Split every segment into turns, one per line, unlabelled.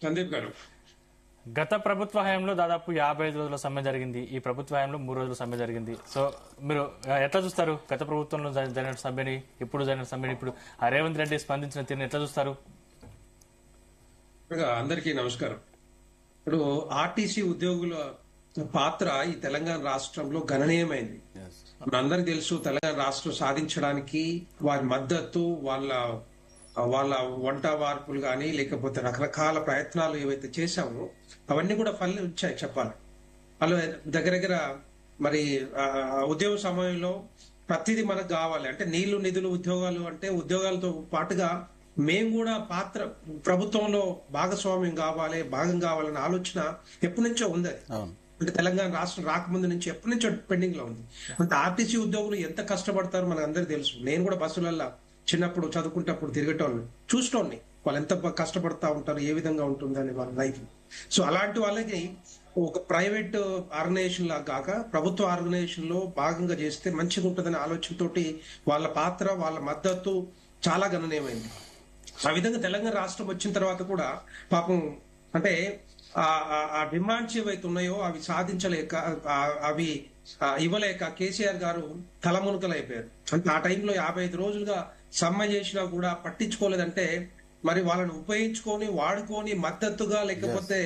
సందీప్ గారు.
గత ప్రభుత్వ హయాంలో దాదాపు 55 రోజుల సమ్మె జరిగింది. ఈ ప్రభుత్వ హయాంలో 3 రోజుల సమ్మె జరిగింది. సో మీరు ఎట్లా చూస్తారు? గత ప్రభుత్వంలో జరిగిన సమ్మెని, ఇప్పుడు జరిగిన సమ్మెని, ఇప్పుడు రేవంత్ రెడ్డి స్పందించిన తీరుని ఎట్లా చూస్తారు?
అందరికీ నమస్కారం. ఇప్పుడు ఆర్టీసీ ఉద్యోగుల పాత్ర ఈ తెలంగాణ రాష్ట్రంలో గణనీయమైంది. మనందరికీ తెలుసు, తెలంగాణ రాష్ట్రం సాధించడానికి వారి మద్దతు, వాళ్ళ వంట వార్పులు కానీ లేకపోతే రకరకాల ప్రయత్నాలు ఏవైతే చేశామో అవన్నీ కూడా ఫలించాయి చెప్పాలి. వాళ్ళు దగ్గర మరి ఉద్యోగ సమయంలో ప్రతిదీ మనకు కావాలి అంటే నీళ్లు, నిధులు, ఉద్యోగాలు అంటే ఉద్యోగాలతో పాటుగా మేము కూడా పాత్ర ప్రభుత్వంలో భాగస్వామ్యం కావాలి, భాగం కావాలనే ఆలోచన ఎప్పటి నుంచో ఉంది. అంటే తెలంగాణ రాష్ట్రం రాకముందు నుంచి ఎప్పటి నుంచో పెండింగ్ లో ఉంది. అంటే ఆర్టీసీ ఉద్యోగులు ఎంత కష్టపడతారో మనకు అందరికి తెలుసు. నేను కూడా బస్సులల్లో చిన్నప్పుడు చదువుకుంటప్పుడు తిరిగేటోళ్ళని చూసేటోళ్ళని, వాళ్ళు ఎంత కష్టపడతా ఉంటారు, ఏ విధంగా ఉంటుంది అని వాళ్ళ లైఫ్. సో అలాంటి వాళ్ళకి ఒక ప్రైవేట్ ఆర్గనైజేషన్ లాగా కాక ప్రభుత్వ ఆర్గనైజేషన్ లో భాగంగా చేస్తే మంచిగా ఉంటుందనే ఆలోచనతోటి వాళ్ళ పాత్ర, వాళ్ళ మద్దతు చాలా గణనీయమైంది. ఆ విధంగా తెలంగాణ రాష్ట్రం వచ్చిన తర్వాత కూడా పాపం అంటే ఆ డిమాండ్స్ ఏవైతే ఉన్నాయో అవి సాధించలేక, అవి ఇవ్వలేక కేసీఆర్ గారు తలమునకలైపోయారు. అంటే ఆ టైంలో 55 రోజులుగా సమ్మె చేసినా కూడా పట్టించుకోలేదంటే మరి వాళ్ళని ఉపయోగించుకొని వాడుకొని మద్దతుగా లేకపోతే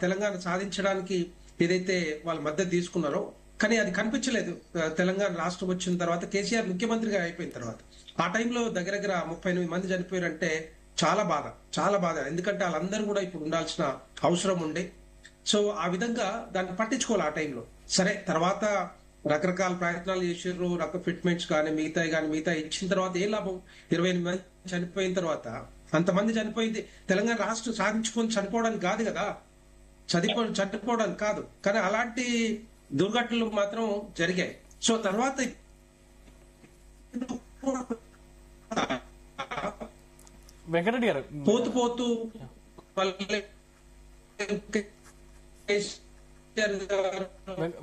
తెలంగాణ సాధించడానికి ఏదైతే వాళ్ళ మద్దతు తీసుకున్నారో కానీ అది కనిపించలేదు. తెలంగాణ రాష్ట్రం వచ్చిన తర్వాత కేసీఆర్ ముఖ్యమంత్రిగా అయిపోయిన తర్వాత ఆ టైంలో దగ్గర 38 మంది చనిపోయారంటే చాలా బాధ. ఎందుకంటే వాళ్ళందరూ కూడా ఇప్పుడు ఉండాల్సిన అవసరం ఉండే. సో ఆ విధంగా దాన్ని పట్టించుకోవాలి ఆ టైంలో. సరే, తర్వాత రకరకాల ప్రయత్నాలు చేసారు, ఫిట్మెంట్స్ కానీ మిగతా ఇచ్చిన తర్వాత ఏ లాభం? 28 మంది చనిపోయిన తర్వాత, అంతమంది చనిపోయింది తెలంగాణ రాష్ట్రం సాధించుకొని చనిపోవడానికి కాదు కదా, చనిపోవడానికి కాదు, కానీ అలాంటి దుర్ఘటనలు మాత్రం జరిగాయి. సో తర్వాత
వెంకటరెడ్డి గారు
పోతూ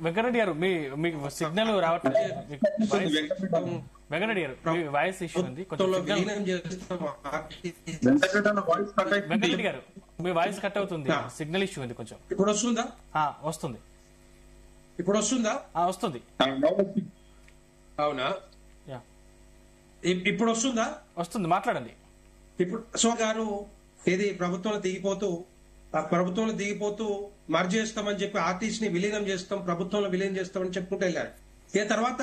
వెంకటరెడ్డి గారు మీకు సిగ్నల్ రావట్లేదు. వెంకటరెడ్డి గారు మీ వాయిస్ ఇష్యూ ఉంది కొంచెం. వెంకటరెడ్డి గారు మీ వాయిస్ కట్ అవుతుంది, సిగ్నల్ ఇష్యూ ఉంది కొంచెం.
ఇప్పుడు వస్తుందా?
వస్తుంది.
ఇప్పుడు వస్తుందా?
వస్తుంది.
అవునా? ఇప్పుడు వస్తుంది,
మాట్లాడండి.
ఇప్పుడు అశోక్ గారు ఏది ప్రభుత్వంలో దిగిపోతూ మర్జ్ చేస్తామని చెప్పి ఆర్టీసీని విలీనం చేస్తాం, ప్రభుత్వంలో విలీనం చేస్తామని చెప్పుకుంటూ వెళ్ళారు. తర్వాత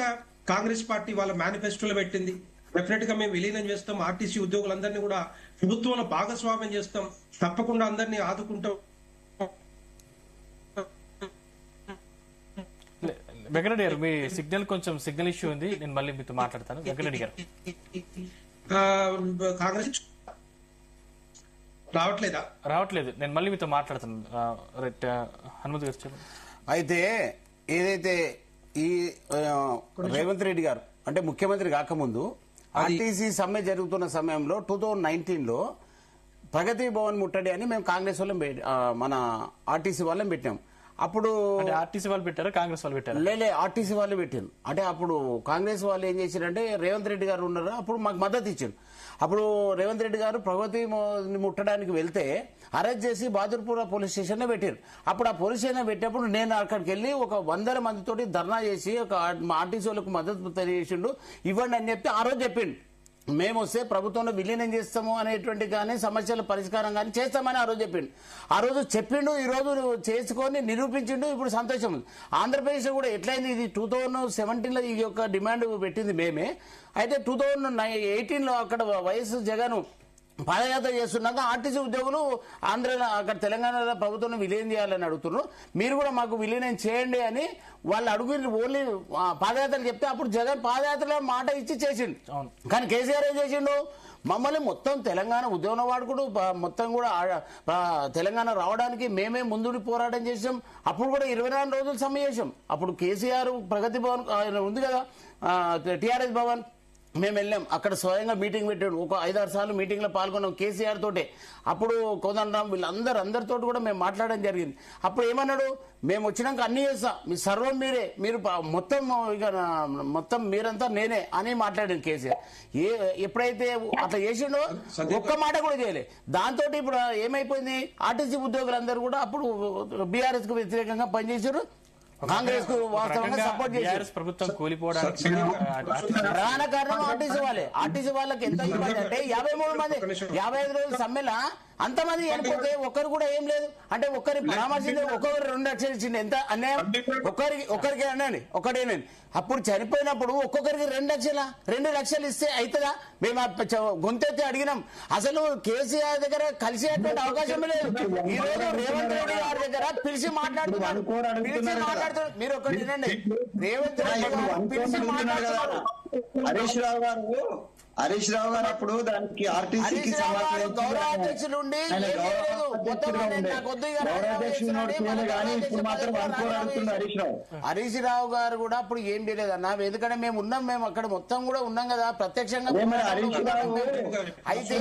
కాంగ్రెస్ పార్టీ వాళ్ళ మేనిఫెస్టోలో పెట్టింది, డెఫినెట్ గా మేము విలీనం చేస్తాం, ఆర్టీసీ ఉద్యోగులందరినీ కూడా ప్రభుత్వంలో భాగస్వామ్యం చేస్తాం, తప్పకుండా అందరినీ ఆదుకుంటాం.
వెంకటరెడ్డి గారు మీ సిగ్నల్ ఇష్యూ ఉంది, నేను మళ్ళీ మీతో మాట్లాడతాను. వెంకటరెడ్డి గారు
కాంగ్రెస్
రావట్లేదు, నేను మళ్ళీ మీతో మాట్లాడతాను. హనుమంత్ గారు చెప్పండి.
అయితే ఏదైతే ఈ రేవంత్ రెడ్డి గారు అంటే ముఖ్యమంత్రి కాకముందు ఆర్టీసీ సమ్మె జరుగుతున్న సమయంలో 2019లో ప్రగతి భవన్ ముట్టడి అని మేము కాంగ్రెస్ వాళ్ళం మన ఆర్టీసీ వాళ్ళం పెట్టాం. అప్పుడు
ఆర్టీసీ వాళ్ళు పెట్టారా, కాంగ్రెస్ వాళ్ళు పెట్టారు?
లేలే, ఆర్టీసీ వాళ్ళు పెట్టారు. అంటే అప్పుడు కాంగ్రెస్ వాళ్ళు ఏం చేశారంటే రేవంత్ రెడ్డి గారు ఉన్నారు, అప్పుడు మాకు మద్దతు ఇచ్చారు. అప్పుడు రేవంత్ రెడ్డి గారు ప్రగతి ముట్టడానికి వెళ్తే అరెస్ట్ చేసి బహదూర్పుర పోలీస్ స్టేషన్ లో పెట్టారు. అప్పుడు ఆ పోలీస్ స్టేషన్ పెట్టినప్పుడు నేను అక్కడికి వెళ్లి ఒక 100 మందితోటి ధర్నా చేసి ఒక ఆర్టీసీ వాళ్ళకు మద్దతు తెలియజేసిండు, ఇవ్వండి అని చెప్పి ఆ రోజు చెప్పిండు. మేము వస్తే ప్రభుత్వంలో విలీనం చేస్తాము అనేటువంటి కానీ సమస్యల పరిష్కారం కానీ చేస్తామని ఆ రోజు చెప్పిండు. ఆ రోజు చెప్పిండు, ఈ రోజు చేసుకొని నిరూపించిండు. ఇప్పుడు సంతోషం ఉంది. ఆంధ్రప్రదేశ్ కూడా ఎట్లయింది, ఇది 2017లో ఈ యొక్క డిమాండ్ పెట్టింది మేమే. అయితే 2018లో అక్కడ వైఎస్ జగన్ పాదయాత్ర చేస్తున్నాక ఆర్టీసీ ఉద్యోగులు ఆంధ్రలో అక్కడ తెలంగాణలో ప్రభుత్వం విలీనం చేయాలని అడుగుతున్నారు, మీరు కూడా మాకు విలీనం చేయండి అని వాళ్ళు అడుగు ఓన్లీ పాదయాత్రలు చెప్తే అప్పుడు జగన్ పాదయాత్రలో మాట ఇచ్చి చేసిండు. కానీ కేసీఆర్ ఏం చేసిండు, మమ్మల్ని మొత్తం తెలంగాణ ఉద్యోగం వాడుకుడు మొత్తం కూడా తెలంగాణ రావడానికి మేమే ముందుని పోరాటం చేసాం. అప్పుడు కూడా 24 రోజులు సమ్మె చేసాం. అప్పుడు కేసీఆర్ ప్రగతి భవన్ ఉంది కదా, టిఆర్ఎస్ భవన్, మేము వెళ్ళాం, అక్కడ స్వయంగా మీటింగ్ పెట్టాడు. ఒక 5-6 సార్లు మీటింగ్ లో పాల్గొన్నాం కేసీఆర్ తోటే. అప్పుడు కోదండరాం అందరితో కూడా మేము మాట్లాడడం జరిగింది. అప్పుడు ఏమన్నాడు, మేము వచ్చినాక అన్ని చేస్తా, మీ సర్వం మీరే, మీరు మొత్తం మీరంతా నేనే అని మాట్లాడాను కేసీఆర్. ఎప్పుడైతే అట్లా చేసిండో ఒక్క మాట కూడా చేయలే. దాంతో ఇప్పుడు ఏమైపోయింది, ఆర్టీసీ ఉద్యోగులందరూ కూడా అప్పుడు బీఆర్ఎస్ కు వ్యతిరేకంగా పనిచేశారు, కాంగ్రెస్ కు వాస్తవంగా సపోర్ట్ చేశారు.
ప్రభుత్వం కూలిపోవడానికి
ప్రధాన కారణం ఆర్టీసీ వాళ్ళే. ఆర్టీసీ వాళ్ళకి ఎంత ఇబ్బంది అంటే 53 మంది 55 రోజుల సమ్మెల అంతమంది చనిపోతే ఒక్కరు కూడా ఏం లేదు అంటే ఒక్కరి పరామర్శించే ఒక్కొక్కరు 2 లక్షలు ఇచ్చింది. ఎంత అన్యాయం, ఒక్కరికి అనండి ఒకటేనండి. అప్పుడు చనిపోయినప్పుడు ఒక్కొక్కరికి 2 లక్షలు ఇస్తే అవుతుందా? మేము గొంతెత్తి అడిగినాం. అసలు కేసీఆర్ దగ్గర కలిసేటువంటి అవకాశం లేదు. ఈ రోజు రేవంత్ రెడ్డి గారి దగ్గర పిలిచి మాట్లాడుతున్నారు. మీరు ఒకటి వినండి, రేవంత్ రెడ్డి గారు పిలిచి మాట్లాడుతున్నారు.
హరీష్ రావు గారు అప్పుడు దానికి ఆర్టీసీకి
గౌరవాధ్యక్షులు ఉండి హరీష్ రావు గారు కూడా అప్పుడు ఏం చేయలేదన్న. ఎందుకంటే మేము ఉన్నాం, మేము అక్కడ మొత్తం కూడా ఉన్నాం కదా ప్రత్యక్షంగా. అయితే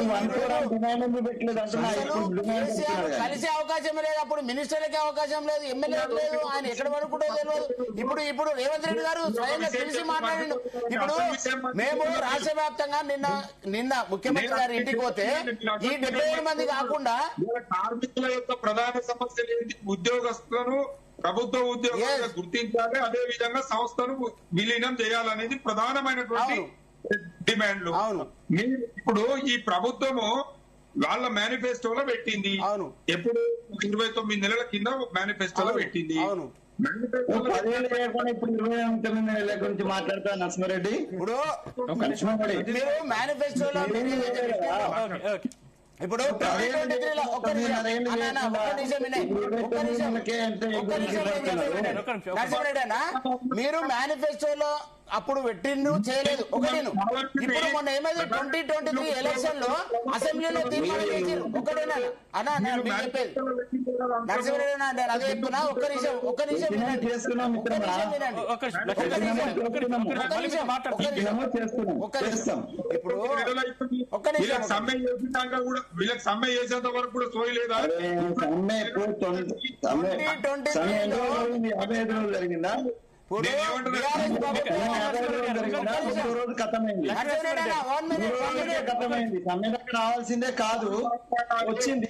కలిసే అవకాశం లేదు, అప్పుడు మినిస్టర్లకి అవకాశం లేదు, ఎమ్మెల్యేలకు లేదు, ఆయన ఎక్కడ పడుకుంటో తెలియదు. ఇప్పుడు రేవంత్ రెడ్డి గారు స్వయంగా పిలిచి మాట్లాడిండు. ఇప్పుడు మేము రాష్ట్ర వ్యాప్తంగా నిన్న ముఖ్యమంత్రి గారి ఇంటికి పోతే ఈ 77 మంది కాకుండా
కార్మికుల యొక్క ప్రధాన సమస్యలు ఏంటి? ఉద్యోగస్తులను ప్రభుత్వ ఉద్యోగులుగా గుర్తించాలి, అదే విధంగా సంస్థను విలీనం చేయాలనేది ప్రధానమైనటువంటి డిమాండ్లు. ఇప్పుడు ఈ ప్రభుత్వము వాళ్ళ మేనిఫెస్టోలో పెట్టింది. ఎప్పుడు 29 నెలల కింద మేనిఫెస్టోలో పెట్టింది.
10 లేకుండా ఇప్పుడు 29 నెలల గురించి మాట్లాడతా నరసింహారెడ్డి.
ఇప్పుడు మీరు మేనిఫెస్టోలో ఇప్పుడు 2023లో మీరు మేనిఫెస్టోలో అప్పుడు పెట్టిండు చేయలేదు ఒకటేను. ఇప్పుడు మొన్న ఏమైంది 2023 ఎలక్షన్ లో అసెంబ్లీలో తీర్మానం చేశారు ఒకటేనా అన్నా నేను చెప్పేది నరసింహారెడ్డి నేను అదే చెప్తున్నా. ఒక్క నిమిషం వినండి. ఇప్పుడు ఒక్క నిమిషం
సమ్మె చేసినాక కూడా వీళ్ళకి సమ్మె చేసేంత వరకు కూడా సోయలేదా?
55 రోజులు జరిగిందా? రావాల్సిందే కాదు, వచ్చింది.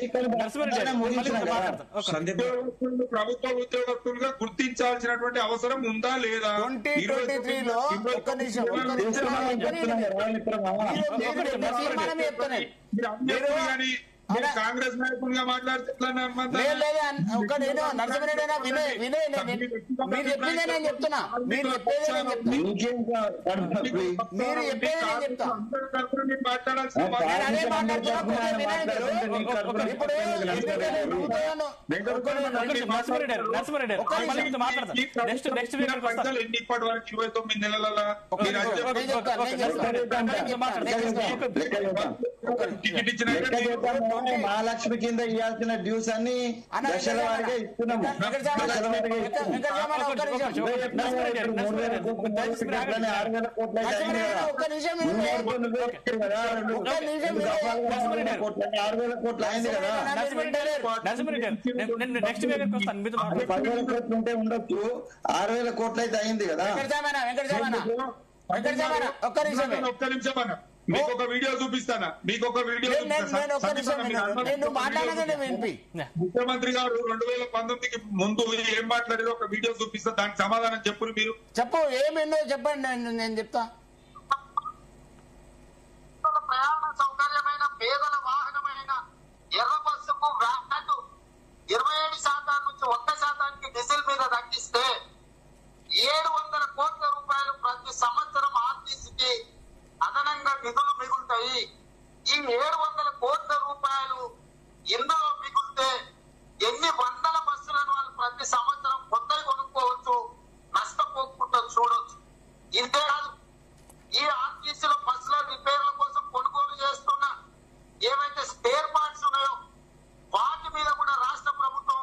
ప్రభుత్వ ఉద్యోగస్తులుగా గుర్తించాల్సినటువంటి అవసరం ఉందా లేదా?
2023లో
కాంగ్రెస్ నాయకులుగా మాట్లాడితే
నరసింహారెడ్డి వినయ్ మీరు చెప్పిందే నేను చెప్తున్నా, మీరు చెప్పేదే నేను చెప్తున్నా, మీరు చెప్పేదే నేను చెప్తా. అదే
ఇప్పటి వరకు 29 నెలల టికెట్ ఇచ్చిన
మహాలక్ష్మి కింద ఇవ్వాల్సిన డ్యూస్ అన్ని దశల వారిగా ఇస్తున్నాము. 6,000 కోట్ల అయింది కదా. 10,000 కోట్లు ఉంటే ఉండొచ్చు, 6,000 కోట్లు అయితే అయింది కదా.
ఒక్క నిమిషం అన్న, మీకు ఒక వీడియో చూపిస్తానా? మీకు ఒక వీడియో ముఖ్యమంత్రి గారు 2019కి ముందు ఏం మాట్లాడేదో ఒక వీడియో చూపిస్తా, దానికి సమాధానం చెప్పు. మీరు
చెప్పు ఏమైందో చెప్పండి, నేను చెప్తా.
ప్రయాణ సౌకర్యమైన పేదల వాహనమైన ఎర్ర బస్సుకు వ్యాట్ 27% నుంచి 1% డీజిల్ మీద తగ్గిస్తే 700 కోట్ల రూపాయలు ప్రతి సంవత్సరం ఆర్టీసీకి అదనంగా నిధులు మిగులుతాయి. ఈ 700 కోట్ల రూపాయలు ఇందులో మిగులితే ఎన్ని వందల బస్సులను వాళ్ళు ప్రతి సంవత్సరం కొత్తవి కొనుక్కోవచ్చు, నష్టపోకుండా చూడొచ్చు. ఇంతే కాదు, ఈ ఆర్టీసీలో బస్సుల రిపేర్ల కోసం కొనుగోలు చేస్తున్న ఏవైతే స్పేర్ పార్ట్స్ ఉన్నాయో వాటి మీద కూడా రాష్ట్ర ప్రభుత్వం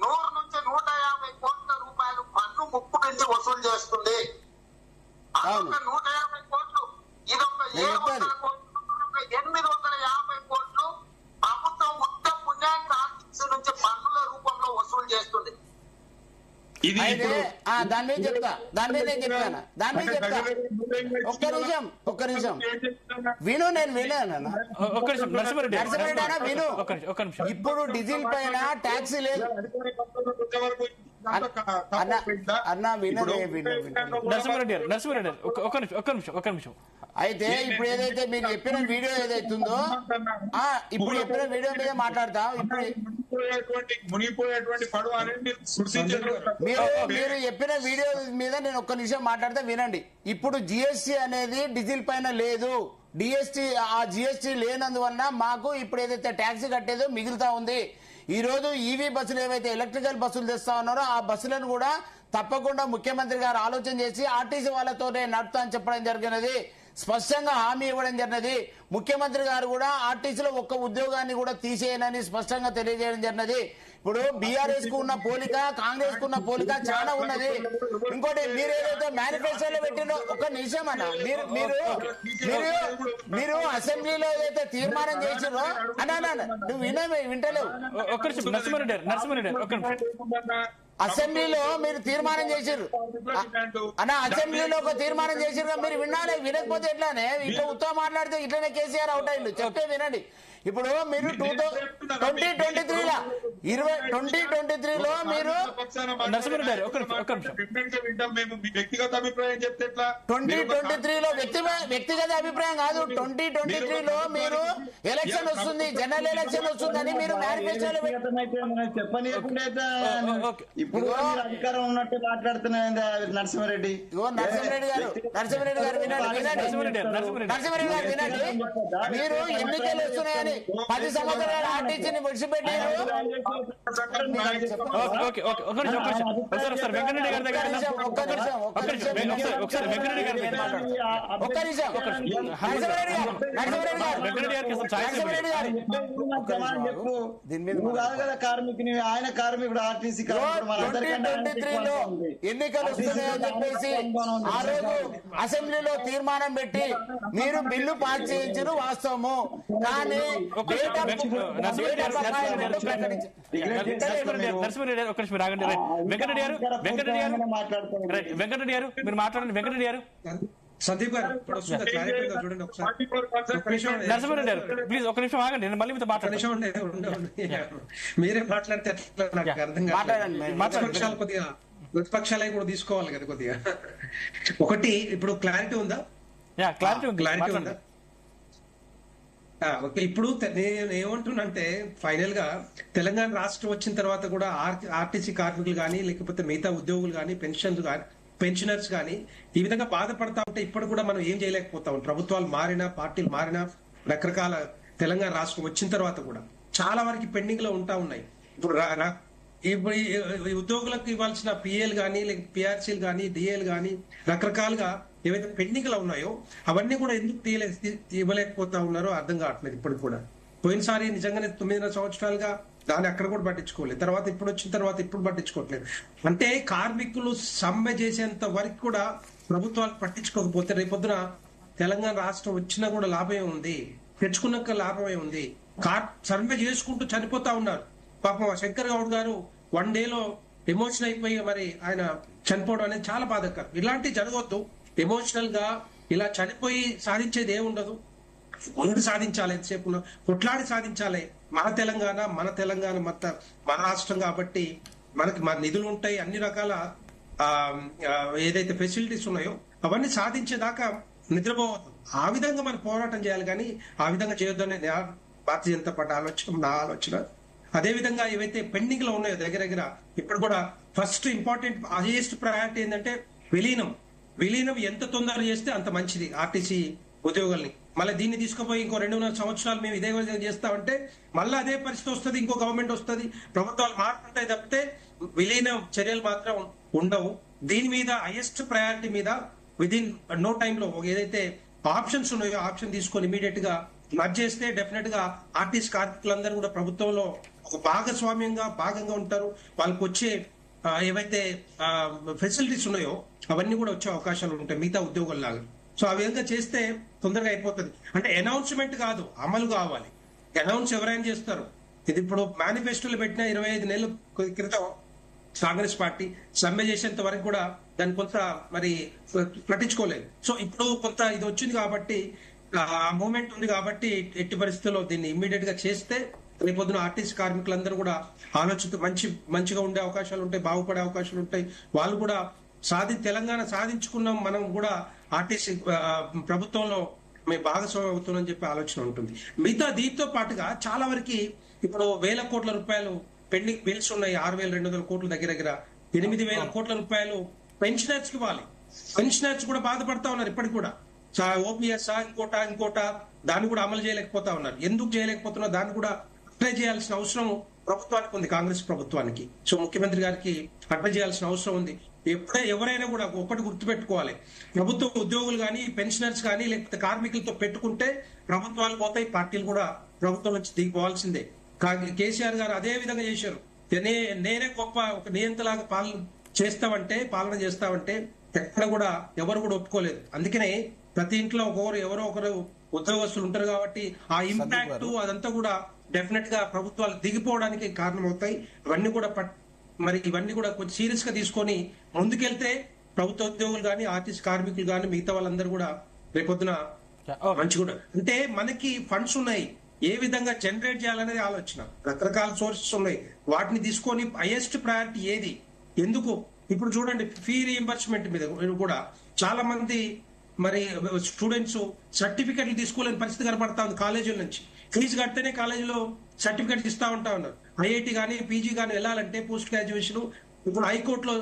100 నుంచి 150 కోట్ల రూపాయలు పన్ను ముప్పు నుంచి వసూలు చేస్తుంది. అదొక 150 కోట్లు, ఇదొక
ఇది
అయితే
ఇప్పుడు
దాని మీద చెప్తా, దాని మీద నేను చెప్తాను, దాని మీద చెప్తా. ఒక్క నిమిషం విను, నేను వినాను.
ఒక్క నిమిషం నరసింహారెడ్డి
నరసింహారెడ్డి అన్న విను.
ఒక్క నిమిషం.
ఇప్పుడు డీజిల్ పైన ట్యాక్సీ లేదు అన్న, వినలే
నరసింహారెడ్డి గారు ఒక్క నిమిషం.
అయితే ఇప్పుడు ఏదైతే మీరు చెప్పిన వీడియో ఏదైతుందో, ఇప్పుడు చెప్పిన వీడియో మీద మాట్లాడతా. ఇప్పుడు
మునిగిపోయేటువంటి పడవ అనేది సృష్టించారు.
మీరు చెప్పిన వీడియో మీద నేను ఒక్క నిమిషం మాట్లాడితే వినండి. ఇప్పుడు జిఎస్టీ అనేది డీజిల్ పైన లేదు. జిఎస్టీ లేనందువల్ల మాకు ఇప్పుడు ఏదైతే ట్యాక్సీ కట్టేదో మిగులుతా ఉంది. ఈ రోజు ఈవీ బస్సులు ఏవైతే ఎలక్ట్రికల్ బస్సులు తెస్తా ఉన్నారో ఆ బస్సులను కూడా తప్పకుండా ముఖ్యమంత్రి గారు ఆలోచన చేసి ఆర్టీసీ వాళ్ళతోనే నడుపుతా అని చెప్పడం జరిగినది. స్పష్టంగా హామీ ఇవ్వడం జరిగినది. ముఖ్యమంత్రి గారు కూడా ఆర్టీసీలో ఒక్క ఉద్యోగాన్ని కూడా తీసేయనని స్పష్టంగా తెలియజేయడం జరిగినది. ఇప్పుడు బీఆర్ఎస్ కు ఉన్న పోలిక, కాంగ్రెస్ కు ఉన్న పోలిక చాలా ఉన్నది. ఇంకోటి, మీరు ఏదైతే మేనిఫెస్టోలో పెట్టినో, ఒక్క నిమిషం అన్న, మీరు అసెంబ్లీలో ఏదైతే తీర్మానం చేసిరో అన్న, నువ్వు వింటలేవు.
ఒక్క నిమిషం నరసింహారెడ్డి ఒక్క నిమిషం.
అసెంబ్లీలో మీరు తీర్మానం చేసిర్రు అన్న, అసెంబ్లీలో ఒక తీర్మానం చేసిర్రు, మీరు వినాలి. వినకపోతే ఎట్లానే ఇట్లా ఉత్తమ మాట్లాడితే ఇట్లనే కేసీఆర్ అవుట్ అయ్యిండు. చెప్తే వినండి. ఇప్పుడు మీరు 2023లో మీరు
నరసింహారెడ్డి గారు ఒక్క నిమిషం.
వ్యక్తిగత అభిప్రాయం చెప్తే
2023లో వ్యక్తిగత అభిప్రాయం కాదు. 2023లో మీరు ఎలక్షన్ వస్తుంది, జనరల్ ఎలక్షన్ వస్తుందని మీరు మేనిఫెస్టోలో
చెప్పనీయకుండా ఇప్పుడు అధికారం ఉన్నట్టు మాట్లాడుతున్నాయి నరసింహారెడ్డి.
నరసింహారెడ్డి గారు వినండి. నరసింహారెడ్డి గారు వినండి. మీరు ఎన్నికలు వస్తున్నాయని 10 సంవత్సరాలు ఆర్టీసీని విడిచిపెట్టారు.
వెంకటరెడ్డి గారి దగ్గర
కార్మికుని, ఆయన కార్మికుడు, ఆర్టీసీ
ఎన్నికలు వస్తున్నాయని చెప్పేసి ఆ రోజు అసెంబ్లీలో తీర్మానం పెట్టి మీరు బిల్లు పాస్ చేయించారు వాస్తవము. కానీ
నరసింహారెడ్డి ఒక్క నిమిషం రాగండి. వెంకటరెడ్డి గారు మీరు మాట్లాడండి. వెంకటరెడ్డి గారు,
సందీప్ గారు ఇప్పుడు వస్తుందా క్లారిటీ చూడండి ఒకసారి.
నరసింహారెడ్డి గారు ప్లీజ్ ఒక నిమిషం ఆగండి, నేను మళ్ళీ మీతో మాట్లాడండి.
మీరే మాట్లాడితే ఎట్లా నాకు అర్థం కాదు. కొద్దిగా ప్రతిపక్షాలు కూడా తీసుకోవాలి కదా కొద్దిగా. ఒకటి, ఇప్పుడు క్లారిటీ ఉందా? క్లారిటీ ఉందా? ఓకే. ఇప్పుడు నేను ఏమంటున్నంటే ఫైనల్ గా తెలంగాణ రాష్ట్రం వచ్చిన తర్వాత కూడా ఆర్టీసీ కార్మికులు కానీ, లేకపోతే మిగతా ఉద్యోగులు కానీ, పెన్షనర్స్ కానీ ఈ విధంగా బాధపడతా ఉంటే ఇప్పుడు కూడా మనం ఏం చేయలేకపోతాం. ప్రభుత్వాలు మారినా, పార్టీలు మారినా, రకరకాల తెలంగాణ రాష్ట్రం వచ్చిన తర్వాత కూడా చాలా వరకు పెండింగ్ లో ఉంటా ఉన్నాయి. ఇప్పుడు ఈ ఉద్యోగులకు ఇవ్వాల్సిన పిఏలు కానీ, లేక పిఆర్సీలు కానీ, డిఏలు కానీ రకరకాలుగా ఏవైతే పెండింగ్ లో ఉన్నాయో అవన్నీ కూడా ఎందుకు ఇవ్వలేకపోతా ఉన్నారో అర్థం కావట్లేదు. ఇప్పుడు కూడా పోయినసారి నిజంగానే 9 సంవత్సరాలుగా దాన్ని అక్కడ కూడా పట్టించుకోలేదు. తర్వాత ఇప్పుడు వచ్చిన తర్వాత ఇప్పుడు పట్టించుకోవట్లేదు. అంటే కార్మికులు సమ్మె చేసేంత వరకు కూడా ప్రభుత్వాలు పట్టించుకోకపోతే రేపొద్దున తెలంగాణ రాష్ట్రం వచ్చినా కూడా లాభమే ఉంది, తెచ్చుకున్నాక లాభమే ఉంది. సమ్మె చేసుకుంటూ చనిపోతా ఉన్నారు. పాపం శంకర్ గౌడ్ గారు 1 డేలో ఎమోషన్ అయిపోయి మరి ఆయన చనిపోవడం అనేది చాలా బాధాకరం. ఇలాంటివి జరగవద్దు. ఎమోషనల్ గా ఇలా చనిపోయి సాధించేది ఏముండదు. సాధించాలి, ఎంతసేపు కొట్లాడి సాధించాలి. మన తెలంగాణ మన రాష్ట్రం కాబట్టి మనకి మన నిధులు ఉంటాయి, అన్ని రకాల ఏదైతే ఫెసిలిటీస్ ఉన్నాయో అవన్నీ సాధించేదాకా నిద్రపోవద్దు. ఆ విధంగా మనం పోరాటం చేయాలి, కానీ ఆ విధంగా చేయొద్దని భారతీయ జనతా పార్టీ ఆలోచన, నా ఆలోచన. అదే విధంగా ఏవైతే పెండింగ్ లో ఉన్నాయో దగ్గర ఇప్పుడు కూడా ఫస్ట్ ఇంపార్టెంట్ హైయెస్ట్ ప్రయారిటీ ఏంటంటే విలీనం ఎంత తొందరగా చేస్తే అంత మంచిది ఆర్టీసీ ఉద్యోగుల్ని. మళ్ళీ దీన్ని తీసుకుపోయి ఇంకో 2.5 సంవత్సరాలు మేము ఇదే విధంగా చేస్తామంటే మళ్ళీ అదే పరిస్థితి వస్తుంది, ఇంకో గవర్నమెంట్ వస్తుంది, ప్రభుత్వాలు మారుతుంటాయి తప్పితే విలీనం చర్యలు మాత్రం ఉండవు. దీని మీద హైయెస్ట్ ప్రయారిటీ మీద విదిన్ నో టైమ్ లో ఏదైతే ఆప్షన్స్ ఉన్నాయో ఆప్షన్ తీసుకొని ఇమీడియట్ గా మర్జ్ చేస్తే డెఫినెట్ గా ఆర్టీసీ కార్మికులందరూ కూడా ప్రభుత్వంలో ఒక భాగంగా ఉంటారు. వాళ్ళకి వచ్చే ఏవైతే ఫెసిలిటీస్ ఉన్నాయో అవన్నీ కూడా వచ్చే అవకాశాలు ఉంటాయి మిగతా ఉద్యోగుల్లాగా. సో ఆ విధంగా చేస్తే తొందరగా అయిపోతుంది. అంటే అనౌన్స్మెంట్ కాదు, అమలు కావాలి. అనౌన్స్ ఎవరైనా చేస్తారు. ఇది ఇప్పుడు మేనిఫెస్టోలో పెట్టిన 25 నెలల క్రితం కాంగ్రెస్ పార్టీ సమ్మె చేసేంత వరకు కూడా దాన్ని కొంత మరి పట్టించుకోలేదు. సో ఇప్పుడు కొంత ఇది వచ్చింది కాబట్టి, ఆ మూమెంట్ ఉంది కాబట్టి ఎట్టి పరిస్థితుల్లో దీన్ని ఇమ్మీడియట్ గా చేస్తే రేపొద్దున ఆర్టీసీ కార్మికులందరూ కూడా ఆలోచిస్తూ మంచిగా ఉండే అవకాశాలు ఉంటాయి, బాగుపడే అవకాశాలు ఉంటాయి. వాళ్ళు కూడా తెలంగాణ సాధించుకున్నాం, మనం కూడా ఆర్టీసీ ప్రభుత్వంలో మేము భాగస్వామి అవుతున్నాం చెప్పి ఆలోచన ఉంటుంది. మిగతా దీంతో పాటుగా చాలా వరకు ఇప్పుడు 1000 కోట్ల రూపాయలు పెండింగ్ బిల్స్ ఉన్నాయి. 6,200 కోట్ల దగ్గర 8,000 కోట్ల రూపాయలు పెన్షనర్స్ కి ఇవ్వాలి. పెన్షనర్స్ కూడా బాధపడతా ఉన్నారు ఇప్పటికి కూడా. ఓపీఎస్ ఇంకోట దాన్ని కూడా అమలు చేయలేకపోతా ఉన్నారు. ఎందుకు చేయలేకపోతున్నారు దాన్ని కూడా అప్లై చేయాల్సిన అవసరం ప్రభుత్వానికి ఉంది, కాంగ్రెస్ ప్రభుత్వానికి. సో ముఖ్యమంత్రి గారికి అప్లై చేయాల్సిన అవసరం ఉంది. ఎవరైనా కూడా ఒకటి గుర్తుపెట్టుకోవాలి, ప్రభుత్వ ఉద్యోగులు కానీ పెన్షనర్స్ కానీ లేకపోతే కార్మికులతో పెట్టుకుంటే ప్రభుత్వాలు పోతాయి, పార్టీలు కూడా ప్రభుత్వం నుంచి దిగిపోవాల్సిందే. కేసీఆర్ గారు అదే విధంగా చేశారు. నేనే గొప్ప ఒక నియంతలాగా పాలన చేస్తామంటే ఎక్కడ కూడా ఎవరు కూడా ఒప్పుకోలేదు. అందుకనే ప్రతి ఇంట్లో ఎవరో ఒకరు ఉద్యోగస్తులు ఉంటారు కాబట్టి ఆ ఇంపాక్ట్ అదంతా కూడా డెఫినెట్ గా ప్రభుత్వాలు దిగిపోవడానికి కారణమవుతాయి. ఇవన్నీ కూడా కొంచెం సీరియస్ గా తీసుకొని ముందుకెళ్తే ప్రభుత్వ ఉద్యోగులు కానీ ఆర్టీసీ కార్మికులు కానీ మిగతా వాళ్ళందరూ కూడా రేపొద్దున మంచిగా అంటే మనకి ఫండ్స్ ఉన్నాయి, ఏ విధంగా జనరేట్ చేయాలనేది ఆలోచన. రకరకాల సోర్సెస్ ఉన్నాయి, వాటిని తీసుకొని హైయెస్ట్ ప్రయారిటీ ఏది, ఎందుకు. ఇప్పుడు చూడండి, ఫీ రీఎంబర్స్మెంట్ మీద కూడా చాలా మంది మరి స్టూడెంట్స్ సర్టిఫికెట్లు తీసుకోలేని పరిస్థితి కనబడతా ఉంది. కాలేజీల నుంచి ఫీజు కడితేనే కాలేజీలో సర్టిఫికెట్ ఇస్తా ఉంటా ఉన్నారు. ఐఐటి కానీ పీజీ కానీ వెళ్ళాలంటే పోస్ట్ గ్రాడ్యుయేషన్ ఇప్పుడు హైకోర్టు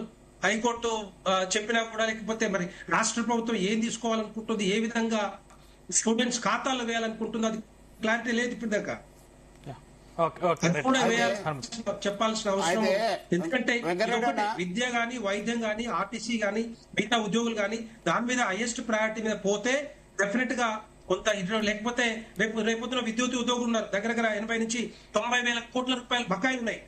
చెప్పినా కూడా, లేకపోతే మరి రాష్ట్ర ప్రభుత్వం ఏం తీసుకోవాలనుకుంటుంది, ఏ విధంగా స్టూడెంట్స్ ఖాతాలో వేయాలనుకుంటుంది, అది క్లారిటీ లేదు ఇప్పుడు దాకా. చెప్పాల్సిన అవసరం, ఎందుకంటే విద్య గాని వైద్యం గాని ఆర్టీసీ గాని మిగతా ఉద్యోగులు గాని దాని మీద హైయెస్ట్ ప్రయారిటీ మీద పోతే డెఫినెట్ గా కొంత లేకపోతే రేపొద్దున విద్యుత్ ఉద్యోగులు ఉన్నారు, దగ్గర 80 నుంచి 90,000 కోట్ల రూపాయలు బకాయిలు ఉన్నాయి.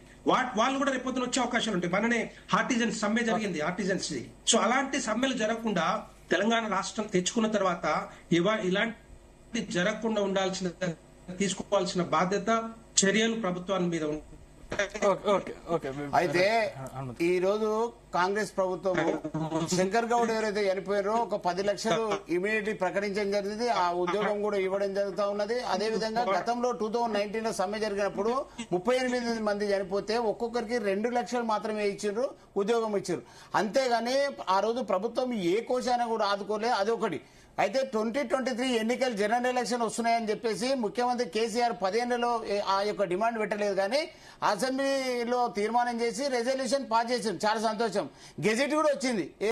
వాళ్ళు కూడా రేపొద్దున వచ్చే అవకాశాలు ఉంటాయి. మననే ఆర్టిజన్స్ సమ్మె జరిగింది, ఆర్టిజన్స్. సో అలాంటి సమ్మెలు జరగకుండా తెలంగాణ రాష్ట్రం తెచ్చుకున్న తర్వాత ఇలాంటి జరగకుండా తీసుకోవాల్సిన బాధ్యత, చర్యలు ప్రభుత్వాన్ని మీద ఉంటాయి.
అయితే ఈ రోజు కాంగ్రెస్ ప్రభుత్వం శంకర్ గౌడ్ ఎవరైతే చనిపోయారో ఒక 10 లక్షలు ఇమీడియట్లీ ప్రకటించడం జరిగింది. ఆ ఉద్యోగం కూడా ఇవ్వడం జరుగుతూ ఉన్నది. అదేవిధంగా గతంలో 2019 లో సమ్మె జరిగినప్పుడు 38 మంది చనిపోతే ఒక్కొక్కరికి 2 లక్షలు మాత్రమే ఇచ్చారు, ఉద్యోగం ఇచ్చారు. అంతేగాని ఆ రోజు ప్రభుత్వం ఏ కోశాన కూడా ఆదుకోలేదు. అదొకటి. అయితే 2023 ఎన్నికలు జనరల్ ఎలక్షన్ వస్తున్నాయని చెప్పేసి ముఖ్యమంత్రి కేసీఆర్ 10 ఏళ్లలో ఆ యొక్క డిమాండ్ పెట్టలేదు. కానీ అసెంబ్లీలో తీర్మానం చేసి రెజల్యూషన్ పాస్ చేశారు. చాలా సంతోషం. గెజెట్ కూడా వచ్చింది.